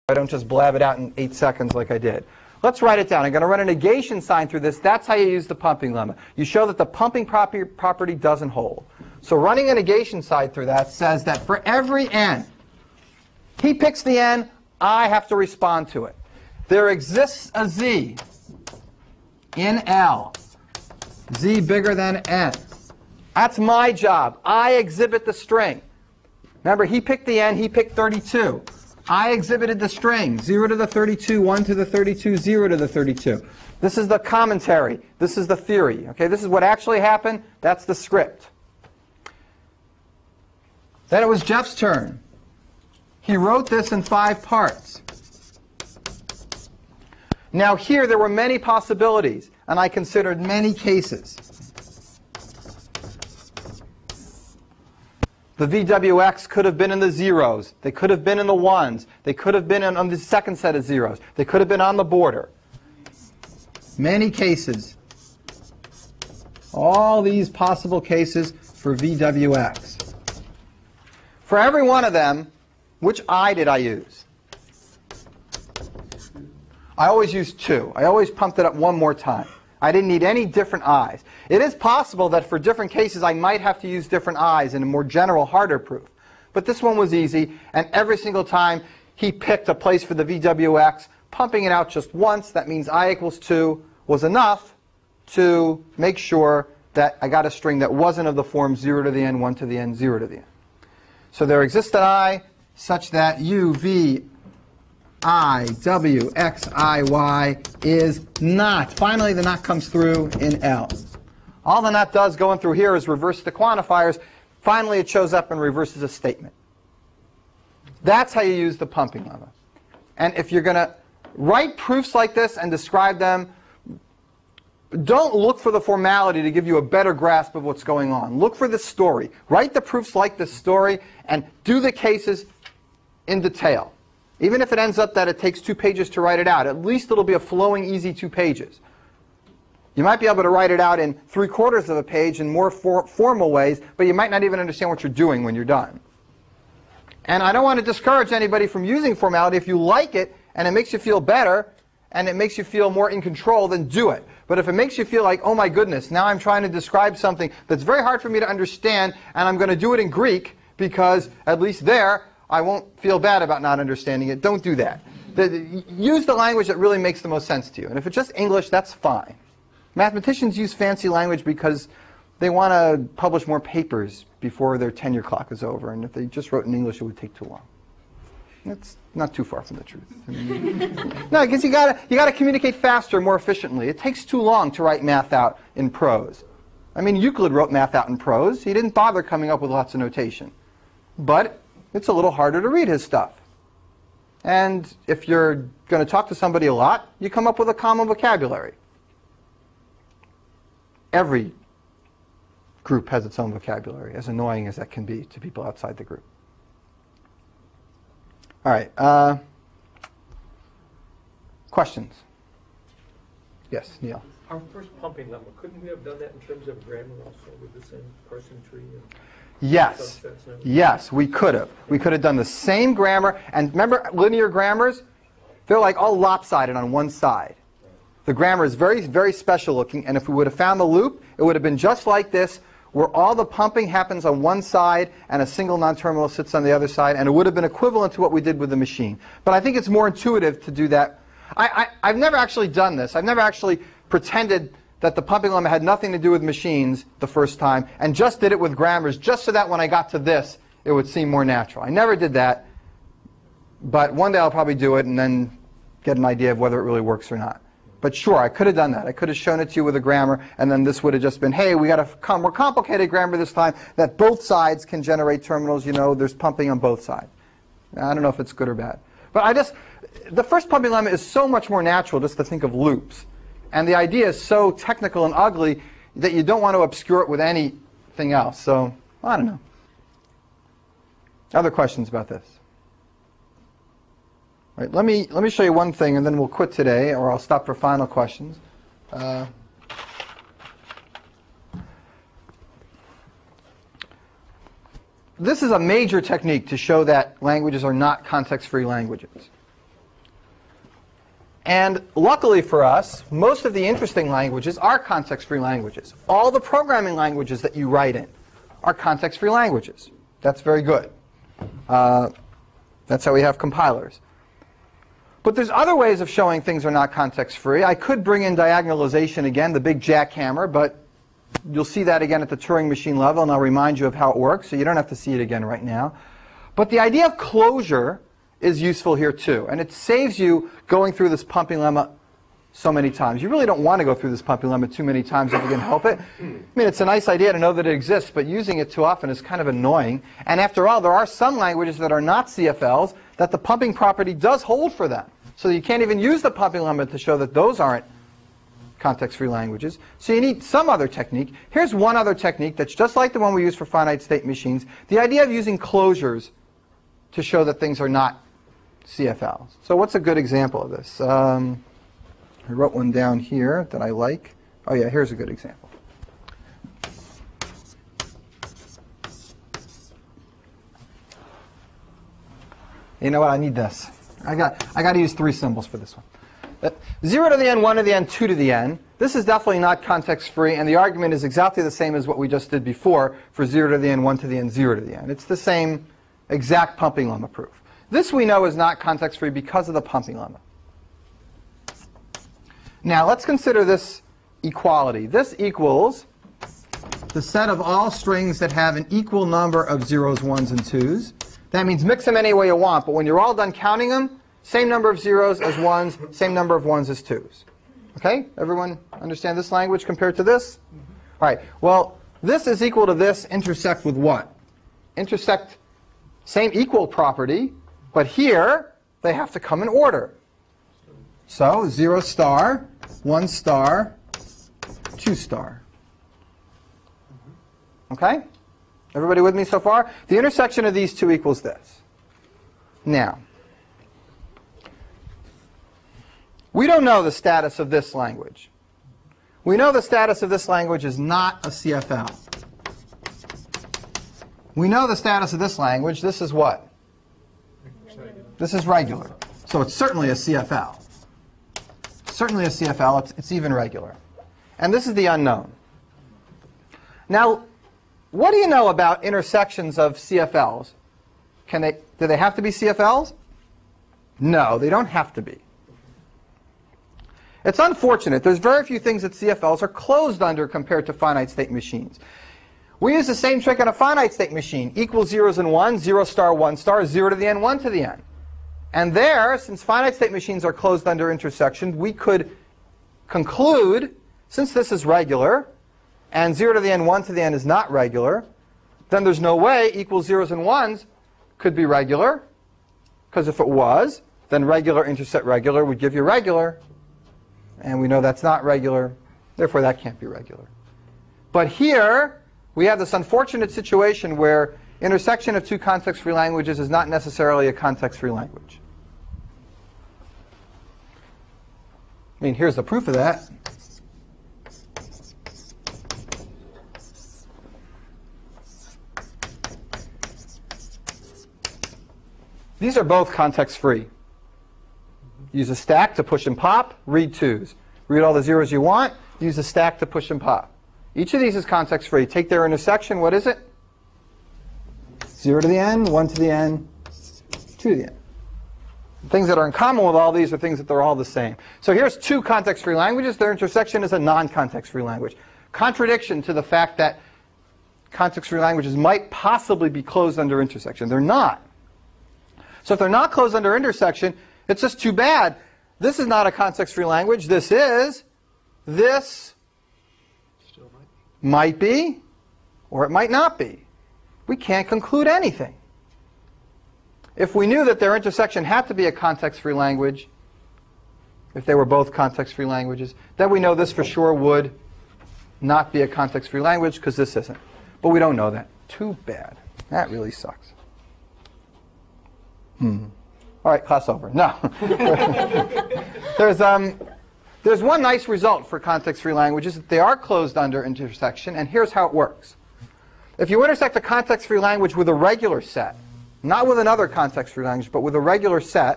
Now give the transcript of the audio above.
I don't just blab it out in 8 seconds like I did. Let's write it down. I'm going to run a negation sign through this. That's how you use the pumping lemma. You show that the pumping property doesn't hold. So running a negation sign through that says that for every n, he picks the n, I have to respond to it. There exists a z in L, z bigger than n. That's my job. I exhibit the string. Remember, he picked the n, he picked 32. I exhibited the string, 0 to the 32, 1 to the 32, 0 to the 32. This is the commentary. This is the theory. Okay, this is what actually happened. That's the script. Then it was Jeff's turn. He wrote this in 5 parts. Now here there were many possibilities, and I considered many cases. The VWX could have been in the zeros. They could have been in the ones. They could have been on the second set of zeros. They could have been on the border. Many cases. All these possible cases for VWX. For every one of them, which I did I use? I always used 2. I always pumped it up one more time. I didn't need any different I's. It is possible that for different cases I might have to use different I's in a more general, harder proof. But this one was easy, and every single time he picked a place for the VWX, pumping it out just once, that means I equals 2, was enough to make sure that I got a string that wasn't of the form 0 to the n, 1 to the n, 0 to the n. So there exists an I such that U, V, I, W, X, I, Y is not. Finally, the not comes through in L. All the not does going through here is reverse the quantifiers. Finally, it shows up and reverses a statement. That's how you use the pumping lemma. And if you're going to write proofs like this and describe them, don't look for the formality to give you a better grasp of what's going on. Look for the story. Write the proofs like this story and do the cases in detail. Even if it ends up that it takes 2 pages to write it out, at least it'll be a flowing, easy 2 pages. You might be able to write it out in 3/4 of a page in more formal ways, but you might not even understand what you're doing when you're done. And I don't want to discourage anybody from using formality. If you like it and it makes you feel better and it makes you feel more in control, then do it. But if it makes you feel like, oh my goodness, now I'm trying to describe something that's very hard for me to understand, and I'm going to do it in Greek because at least there I won't feel bad about not understanding it, don't do that. Use the language that really makes the most sense to you. And if it's just English, that's fine. Mathematicians use fancy language because they want to publish more papers before their tenure clock is over. And if they just wrote in English, it would take too long. That's not too far from the truth. No, because you gotta communicate faster, more efficiently. It takes too long to write math out in prose. I mean, Euclid wrote math out in prose. He didn't bother coming up with lots of notation. But it's a little harder to read his stuff. And if you're going to talk to somebody a lot, you come up with a common vocabulary. Every group has its own vocabulary, as annoying as that can be to people outside the group. All right. Questions? Yes, Neil. Our first pumping lemma, couldn't we have done that in terms of grammar also with the same parsing tree? Yes. Yes, we could have. We could have done the same grammar. And remember, linear grammars, they're like all lopsided on one side. The grammar is very, very special looking. And if we would have found the loop, it would have been just like this, where all the pumping happens on one side and a single non-terminal sits on the other side. And it would have been equivalent to what we did with the machine. But I think it's more intuitive to do that. I've never actually done this. I've never actually pretended that the pumping lemma had nothing to do with machines the first time and just did it with grammars just so that when I got to this, it would seem more natural. I never did that, but one day I'll probably do it and then get an idea of whether it really works or not. But sure, I could have done that. I could have shown it to you with a grammar, and then this would have just been, hey, we got a more complicated grammar this time that both sides can generate terminals. You know, there's pumping on both sides. I don't know if it's good or bad. But the first pumping lemma is so much more natural just to think of loops. And the idea is so technical and ugly that you don't want to obscure it with anything else. So, I don't know. Other questions about this? All right, let me show you one thing, and then we'll quit today, or I'll stop for final questions. This is a major technique to show that languages are not context-free languages. And luckily for us, most of the interesting languages are context-free languages. All the programming languages that you write in are context-free languages. That's very good. That's how we have compilers. But there's other ways of showing things are not context-free. I could bring in diagonalization again, the big jackhammer, but you'll see that again at the Turing machine level, and I'll remind you of how it works, so you don't have to see it again right now. But the idea of closure is useful here too, and it saves you going through this pumping lemma so many times. You really don't want to go through this pumping lemma too many times if you can help it. I mean, it's a nice idea to know that it exists, but using it too often is kind of annoying. And after all, there are some languages that are not CFLs that the pumping property does hold for them. So you can't even use the pumping lemma to show that those aren't context-free languages. So you need some other technique. Here's one other technique that's just like the one we use for finite state machines. The idea of using closures to show that things are not CFLs. So what's a good example of this? I wrote one down here that I like. Oh yeah, here's a good example. You know what? I need this. I got to use 3 symbols for this one. 0 to the n, 1 to the n, 2 to the n. This is definitely not context-free, and the argument is exactly the same as what we just did before for 0 to the n, 1 to the n, 0 to the n. It's the same exact pumping lemma proof. This we know is not context-free because of the pumping lemma. Now let's consider this equality. This equals the set of all strings that have an equal number of 0s, 1s, and 2s. That means mix them any way you want, but when you're all done counting them, same number of 0s as 1s, same number of 1s as 2s. Okay? Everyone understand this language compared to this? All right. Well, this is equal to this intersect with what? Intersect, same equal property, but here they have to come in order. So 0 star, 1 star, 2 star. Okay? Everybody with me so far? The intersection of these two equals this. Now, we don't know the status of this language. We know the status of this language is not a CFL. We know the status of this language. This is what? This is regular. So it's certainly a CFL. Certainly a CFL. It's even regular. And this is the unknown. Now, what do you know about intersections of CFLs? Do they have to be CFLs? No, they don't have to be. It's unfortunate. There's very few things that CFLs are closed under compared to finite state machines. We use the same trick on a finite state machine. Equals 0s and 1s, 0 star, 1 star, 0 to the n, 1 to the n. And there, since finite state machines are closed under intersection, we could conclude, since this is regular, and 0 to the n, 1 to the n is not regular, then there's no way equals 0s and 1s could be regular, because if it was, then regular intersect regular would give you regular, and we know that's not regular, therefore that can't be regular. But here, we have this unfortunate situation where intersection of two context-free languages is not necessarily a context-free language. I mean, here's the proof of that. These are both context-free. Use a stack to push and pop, read 2s. Read all the 0s you want, use a stack to push and pop. Each of these is context-free. Take their intersection, what is it? 0 to the n, 1 to the n, 2 to the n. Things that are in common with all these are things that they're all the same. So here's two context-free languages. Their intersection is a non-context-free language. Contradiction to the fact that context-free languages might possibly be closed under intersection. They're not. So if they're not closed under intersection, it's just too bad. This is not a context-free language. This is. This Still might be, or it might not be. We can't conclude anything. If we knew that their intersection had to be a context-free language, if they were both context-free languages, then we know this for sure would not be a context-free language because this isn't. But we don't know that. Too bad. That really sucks. All right, class over. No. There's one nice result for context-free languages. That they are closed under intersection, and here's how it works. If you intersect a context-free language with a regular set, not with another context-free language, but with a regular set,